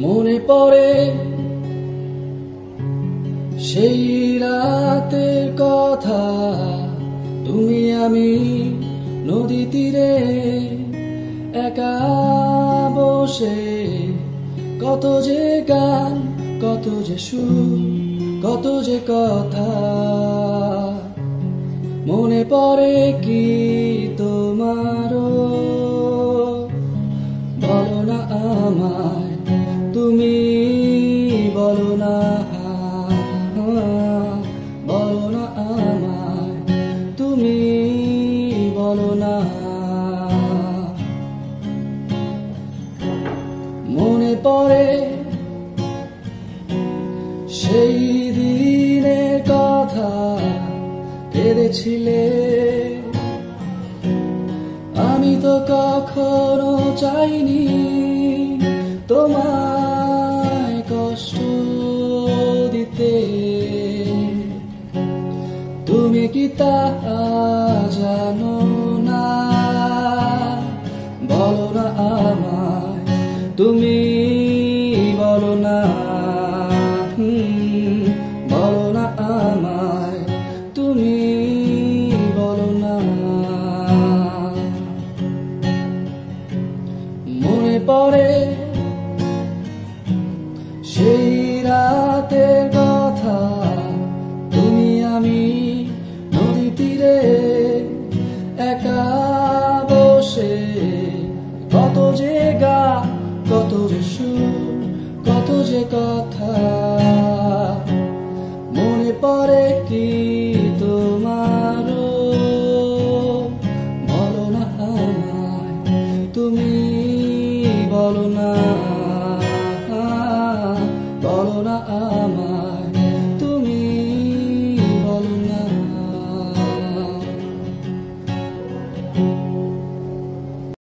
মনে পড়ে সেই রাতের কথা, তুমি আমি নদী তীরে একা বসে, কত যে গান, কত যে সুর, কত যে কথা। মনে পড়ে কি তোমারও? বলো না আমায়, তুমি বলো না, বলো না আমায়, তুমি বলো না। মনে পড়ে সেই দিনের কথা, কেঁদেছিলে। আমি তো কখনো চাইনি তোমায় কষ্ট দিতে, তুমি কি তা জানো না? বলো না আমায়, তুমি বলো না, বলো না আমায়, তুমি বলো না। মনে পড়ে সেই রাতের কথা, তুমি আমি নদী তীরে একা বসে, কত যে গান, কত যে সুর, কত যে কথা। মনে পড়ে কি তোমারও? বলো না আমায়, তুমি বলো না।